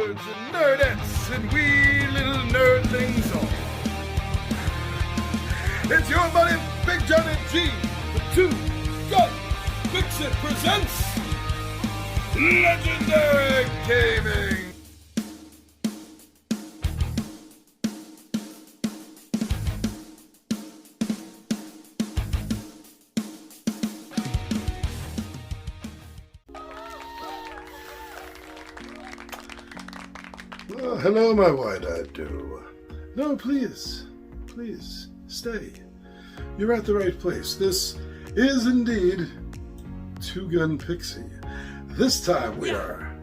nerds and nerdettes and wee little nerdlings all. It's your buddy Big John and G, the Two Gun Pixie presents Legendary Gaming. Oh, hello, my wide-eyed do. No, please, stay. You're at the right place. This is indeed Two Gun Pixie. This time we are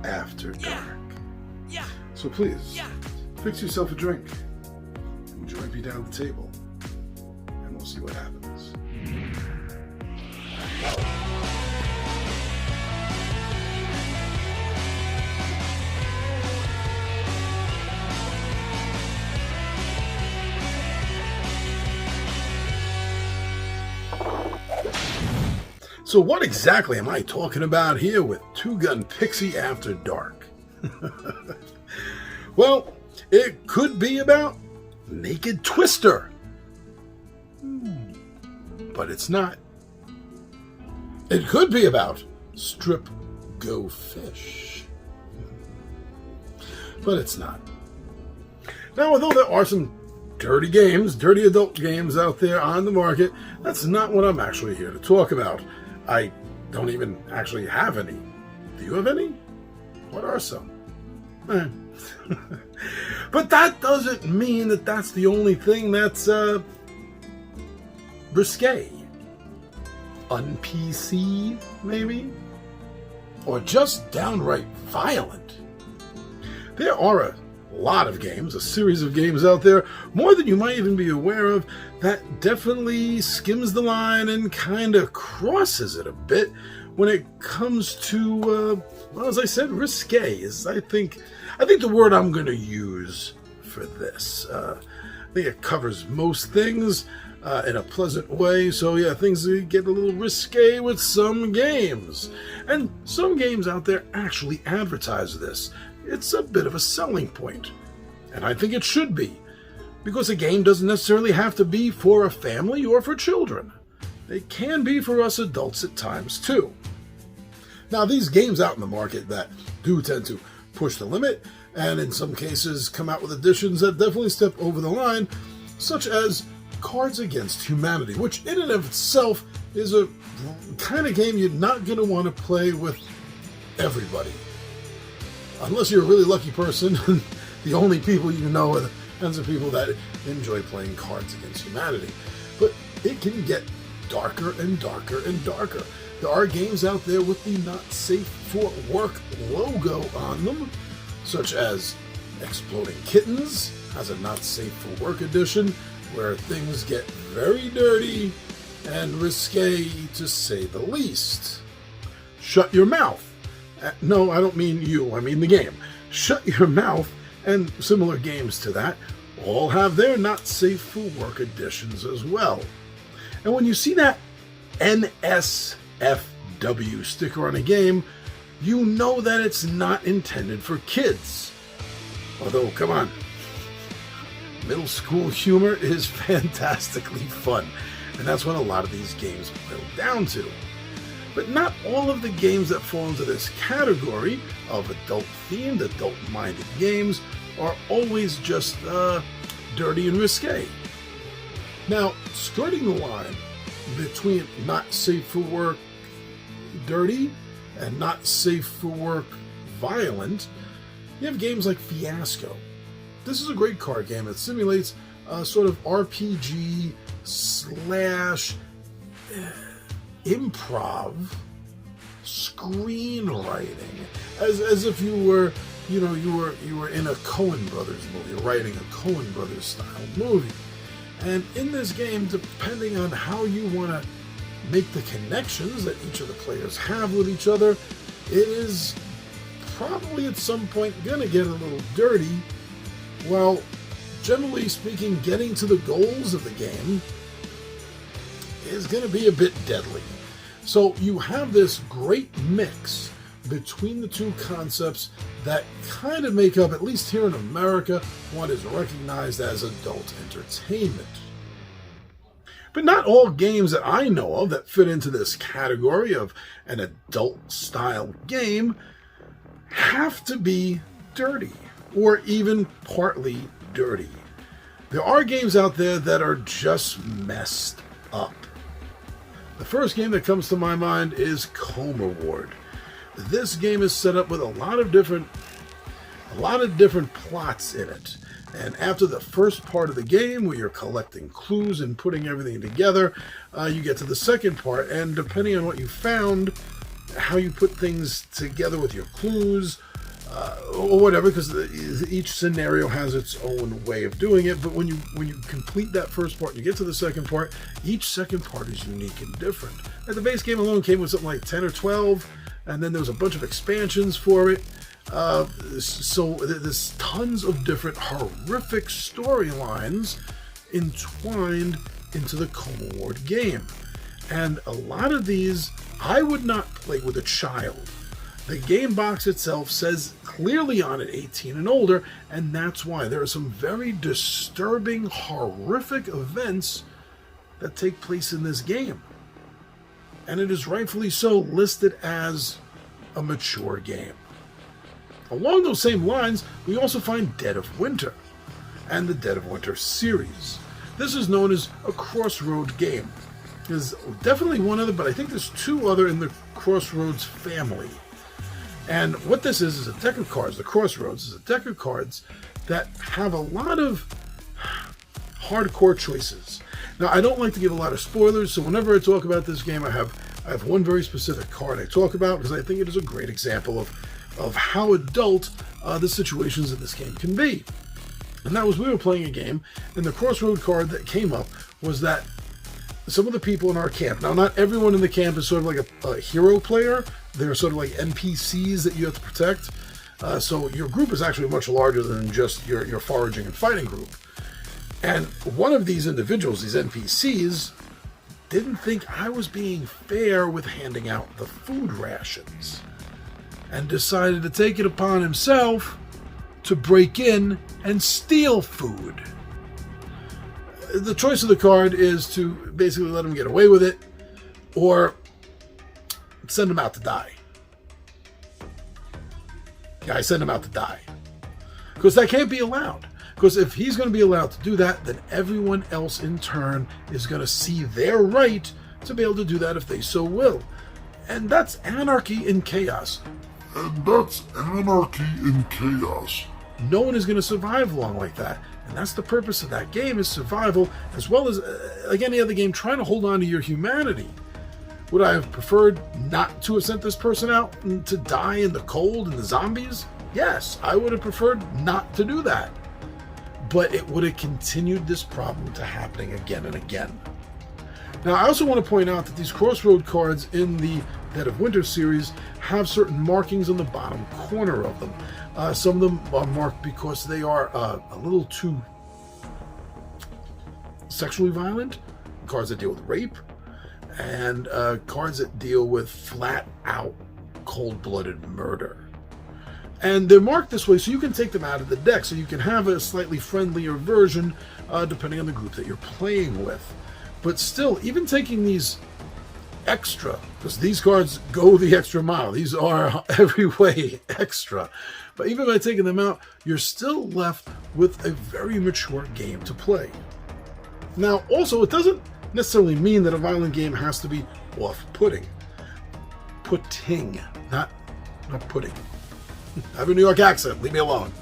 after dark. So please, fix yourself a drink and join me down the table, and we'll see what happens. So what exactly am I talking about here with Two Gun Pixie After Dark? Well, it could be about Naked Twister. But it's not. It could be about Strip Go Fish. But it's not. Now, although there are some dirty games, dirty adult games out there on the market, that's not what I'm actually here to talk about. I don't even actually have any. Do you have any? What are some? But that doesn't mean that that's the only thing that's risque. Un-PC, maybe? Or just downright violent. There are a lot of games, a series of games out there, more than you might even be aware of, that definitely skims the line and kind of crosses it a bit when it comes to, well, as I said, risque is, I think the word I'm going to use for this. I think it covers most things in a pleasant way, so yeah, things get a little risque with some games. And some games out there actually advertise this. It's a bit of a selling point, and I think it should be, because a game doesn't necessarily have to be for a family or for children. It can be for us adults at times too. Now, these games out in the market that do tend to push the limit, and in some cases come out with additions that definitely step over the line, such as Cards Against Humanity, which in and of itself is a kind of game you're not going to want to play with everybody. Unless you're a really lucky person, the only people you know are the kinds of people that enjoy playing Cards Against Humanity. But it can get darker and darker and darker. There are games out there with the Not Safe for Work logo on them, such as Exploding Kittens has a Not Safe for Work edition, where things get very dirty and risque, to say the least. Shut Your Mouth. No, I don't mean you, I mean the game. Shut Your Mouth and similar games to that all have their Not Safe for Work editions as well. And when you see that NSFW sticker on a game, you know that it's not intended for kids. Although, come on, middle school humor is fantastically fun, and that's what a lot of these games boil down to. But not all of the games that fall into this category of adult-themed, adult-minded games are always just dirty and risque. Now, skirting the line between Not Safe for Work dirty and Not Safe for Work violent, you have games like Fiasco. This is a great card game. It simulates a sort of RPG slash improv screenwriting, as if you were in a Coen Brothers movie, writing a Coen Brothers style movie. And in this game, depending on how you want to make the connections that each of the players have with each other, it is probably at some point going to get a little dirty. Well, generally speaking, getting to the goals of the game is going to be a bit deadly. So you have this great mix between the two concepts that kind of make up, at least here in America, what is recognized as adult entertainment. But not all games that I know of that fit into this category of an adult-style game have to be dirty, or even partly dirty. There are games out there that are just messed up. The first game that comes to my mind is Coma Ward. This game is set up with a lot of different plots in it. And after the first part of the game, where you're collecting clues and putting everything together, you get to the second part. And depending on what you found, how you put things together with your clues, or whatever, because each scenario has its own way of doing it. But when you complete that first part and you get to the second part, each second part is unique and different. And the base game alone came with something like 10 or 12, and then there was a bunch of expansions for it. So there's tons of different horrific storylines entwined into the Coma Ward game. And a lot of these I would not play with a child. The game box itself says clearly on it 18 and older, and that's why there are some very disturbing, horrific events that take place in this game. And it is rightfully so listed as a mature game. Along those same lines, we also find Dead of Winter and the Dead of Winter series. This is known as a Crossroad game. There's definitely one other, but I think there's two other in the Crossroads family. And what this is a deck of cards. The Crossroads is a deck of cards that have a lot of hardcore choices. Now, I don't like to give a lot of spoilers, so whenever I talk about this game, I have one very specific card I talk about because I think it is a great example of how adult the situations in this game can be. And that was, we were playing a game, and the Crossroad card that came up was that some of the people in our camp, now not everyone in the camp is sort of like a hero player, they're sort of like NPCs that you have to protect. So your group is actually much larger than just your foraging and fighting group. And one of these individuals, these NPCs, didn't think I was being fair with handing out the food rations, and decided to take it upon himself to break in and steal food. The choice of the card is to basically let him get away with it, or send him out to die. Yeah, I send him out to die. Because that can't be allowed. Because if he's going to be allowed to do that, then everyone else in turn is going to see their right to be able to do that if they so will. And that's anarchy and chaos. And that's anarchy and chaos. No one is going to survive long like that. And that's the purpose of that game, is survival, as well as, like any other game, trying to hold on to your humanity. Would I have preferred not to have sent this person out to die in the cold and the zombies? Yes, I would have preferred not to do that. But it would have continued this problem to happening again and again. Now, I also want to point out that these Crossroad cards in the Dead of Winter series have certain markings on the bottom corner of them. Some of them are marked because they are a little too sexually violent, cards that deal with rape, and cards that deal with flat-out, cold-blooded murder. And they're marked this way so you can take them out of the deck, so you can have a slightly friendlier version depending on the group that you're playing with. But still, even taking these extra, because these cards go the extra mile. These are every way extra. But even by taking them out, you're still left with a very mature game to play. Now, also, it doesn't necessarily mean that a violent game has to be off-putting. Putting, not pudding. I have a New York accent, leave me alone.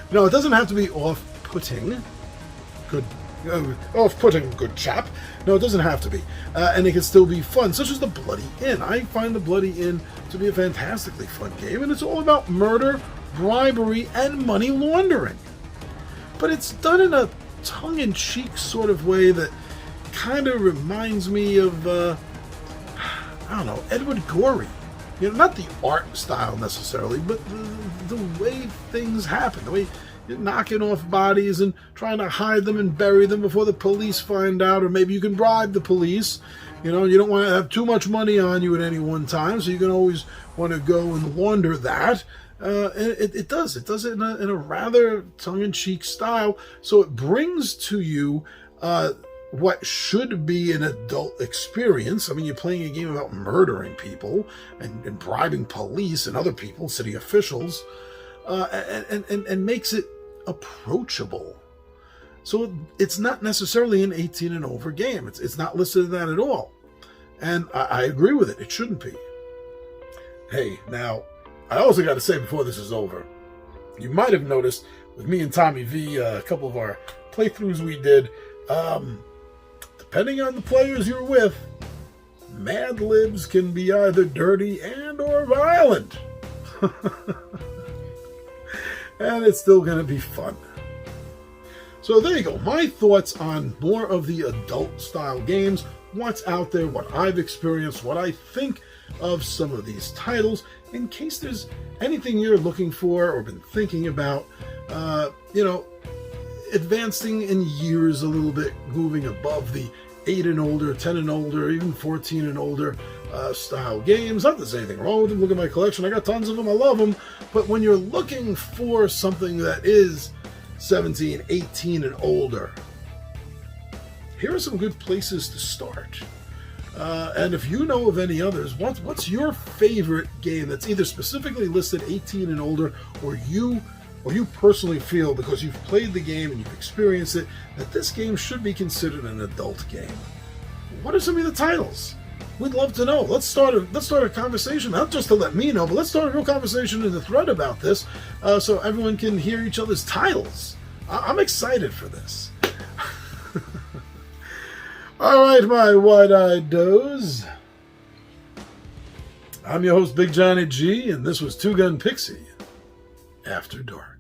No, it doesn't have to be off-putting. Good. Off-putting, good chap. No, it doesn't have to be. And it can still be fun, such as the Bloody Inn. I find the Bloody Inn to be a fantastically fun game, and it's all about murder, bribery, and money laundering. But it's done in a tongue-in-cheek sort of way that kind of reminds me of, I don't know, Edward Gorey. You know, not the art style necessarily, but the way things happen, the way you're knocking off bodies and trying to hide them and bury them before the police find out, or maybe you can bribe the police, You know, you don't want to have too much money on you at any one time, so you can always want to go and launder that. And it does it in a rather tongue-in-cheek style, so it brings to you what should be an adult experience. I mean, you're playing a game about murdering people and bribing police and other people, city officials, and makes it approachable. So it's not necessarily an 18 and over game. It's not listed in that at all. And I agree with it. It shouldn't be. Hey, now, I also got to say before this is over, you might have noticed with me and Tommy V, a couple of our playthroughs we did, depending on the players you're with, Mad Libs can be either dirty and or violent. And it's still going to be fun. So there you go. My thoughts on more of the adult-style games, what's out there, what I've experienced, what I think of some of these titles, in case there's anything you're looking for or been thinking about, advancing in years a little bit, moving above the 8 and older, 10 and older, even 14 and older style games. Not that there's anything wrong with them. Look at my collection. I got tons of them. I love them. But when you're looking for something that is 17, 18 and older, here are some good places to start. And if you know of any others, what's your favorite game that's either specifically listed 18 and older, or you personally feel, because you've played the game and you've experienced it, that this game should be considered an adult game? What are some of the titles? We'd love to know. Let's start a conversation, not just to let me know, but let's start a real conversation in the thread about this, so everyone can hear each other's titles. I'm excited for this. All right, my wide-eyed does. I'm your host, Big Johnny G, and this was Two Gun Pixie After Dark.